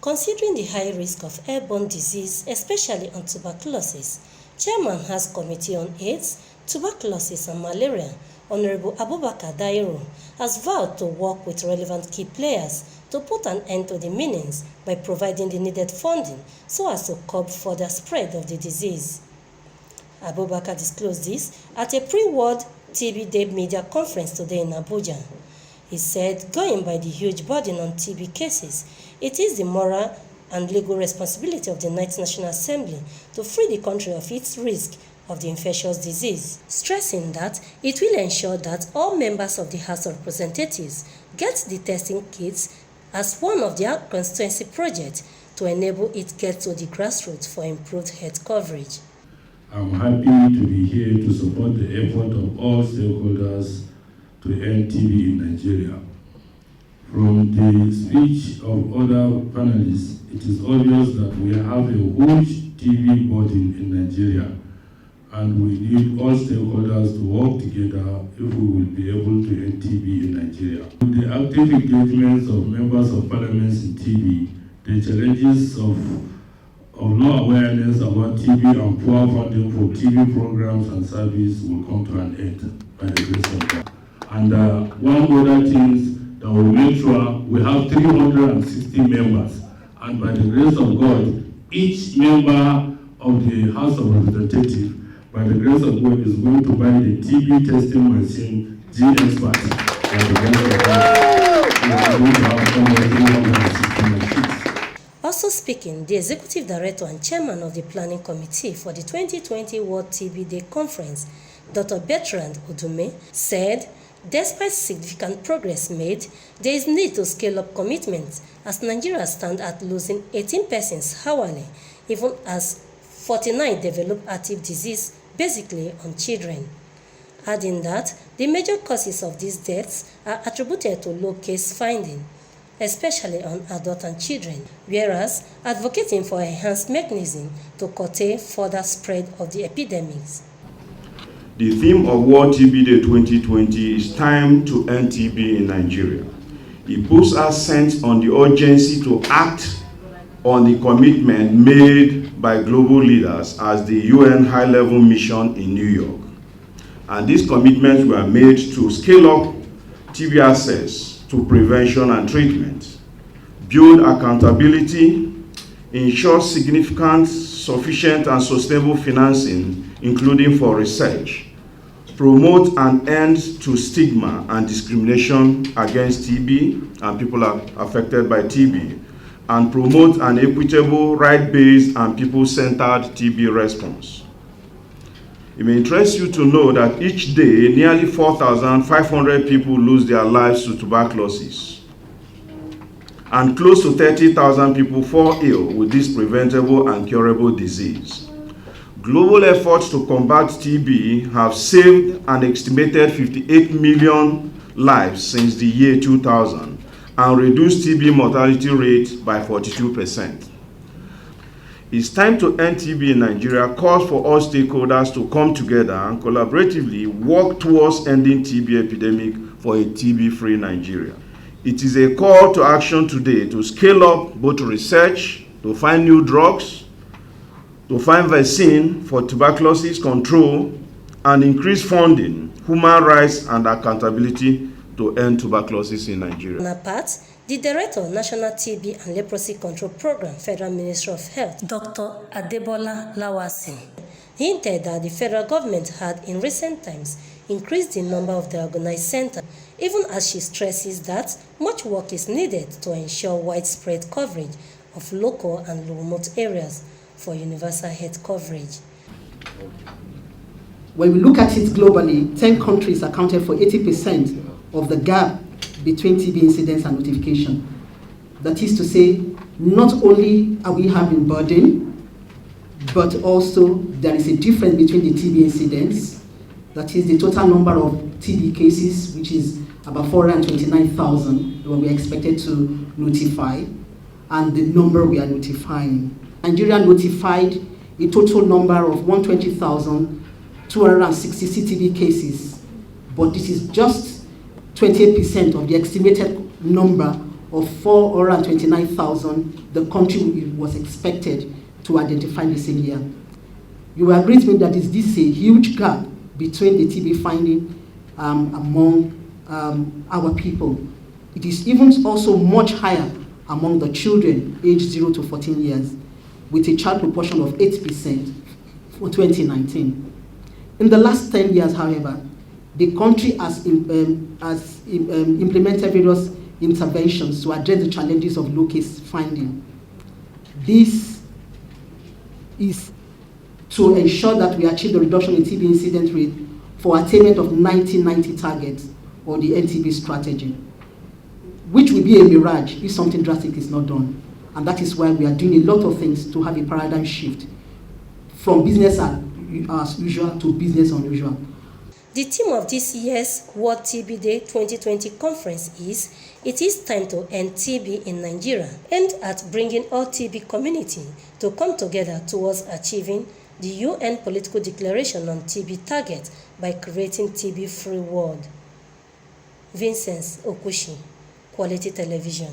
Considering the high risk of airborne disease, especially on tuberculosis, Chairman House Committee on AIDS, Tuberculosis and Malaria, Honorable Abubakar Dahiru, has vowed to work with relevant key players to put an end to the menace by providing the needed funding so as to curb further spread of the disease. Abubakar disclosed this at a pre-World TB Day media conference today in Abuja. He said, going by the huge burden on TB cases, it is the moral and legal responsibility of the Ninth National Assembly to free the country of its risk of the infectious disease, stressing that it will ensure that all members of the House of Representatives get the testing kits as one of their constituency projects to enable it get to the grassroots for improved health coverage. I'm happy to be here to support the effort of all stakeholders to end TB in Nigeria. From the speech of other panelists, it is obvious that we have a huge TB burden in Nigeria, and we need all stakeholders to work together if we will be able to end TB in Nigeria. With the active engagements of members of parliament in TB, the challenges of low awareness about TB and poor funding for TB programs and services will come to an end by the grace of God. And one other thing that will make sure we have 360 members, and by the grace of God, each member of the House of Representatives, by the grace of God, is going to buy the TB testing machine, G-Expert. By the grace of God, we are going to have almost 360 machines. Also speaking, the Executive Director and Chairman of the Planning Committee for the 2020 World TB Day Conference, Dr. Bertrand Odume, said, despite significant progress made, there is need to scale up commitments as Nigeria stands at losing 18 persons hourly, even as 49 develop active disease, basically on children. Adding that, the major causes of these deaths are attributed to low case finding, especially on adults and children, whereas advocating for enhanced mechanism to curtail further spread of the epidemics. The theme of World TB Day 2020 is Time to End TB in Nigeria. It puts accent on the urgency to act on the commitment made by global leaders as the UN high-level mission in New York. And these commitments were made to scale up TB access to prevention and treatment, build accountability, ensure significant, sufficient, and sustainable financing, including for research, promote an end to stigma and discrimination against TB and people affected by TB, and promote an equitable, right-based, and people-centered TB response. It may interest you to know that each day, nearly 4,500 people lose their lives to tuberculosis, and close to 30,000 people fall ill with this preventable and curable disease. Global efforts to combat TB have saved an estimated 58 million lives since the year 2000 and reduced TB mortality rate by 42%. It's time to end TB in Nigeria calls for all stakeholders to come together and collaboratively work towards ending TB epidemic for a TB-free Nigeria. It is a call to action today to scale up both research, to find new drugs, to find vaccine for tuberculosis control, and increase funding, human rights, and accountability to end tuberculosis in Nigeria. On her part, the Director of National TB and Leprosy Control Program, Federal Ministry of Health, Dr. Adebola Lawasi, hinted that the federal government had in recent times increased the number of the organized centers, even as she stresses that much work is needed to ensure widespread coverage of local and remote areas for universal health coverage. When we look at it globally, 10 countries accounted for 80% of the gap between TB incidence and notification. That is to say, not only are we having burden, but also there is a difference between the TB incidence, that is the total number of TB cases, which is about 429,000 when we are expected to notify, and the number we are notifying. Nigeria notified a total number of 120,260 CTB cases, but this is just 28% of the estimated number of 429,000 the country was expected to identify the same year. You will agree with me that this is a huge gap between the TB finding among our people. It is even also much higher among the children aged 0 to 14 years, with a child proportion of 8% for 2019. In the last 10 years, however, the country has implemented various interventions to address the challenges of low case finding. This is to ensure that we achieve the reduction in TB incidence rate for attainment of 1990 targets, or the NTB strategy, which will be a mirage if something drastic is not done. And that is why we are doing a lot of things to have a paradigm shift from business as usual to business unusual. The theme of this year's World TB Day 2020 conference is "It is time to end TB in Nigeria," aimed at bringing all TB community to come together towards achieving the UN Political Declaration on TB target by creating TB-free world. Vincent Okushi, Quality Television.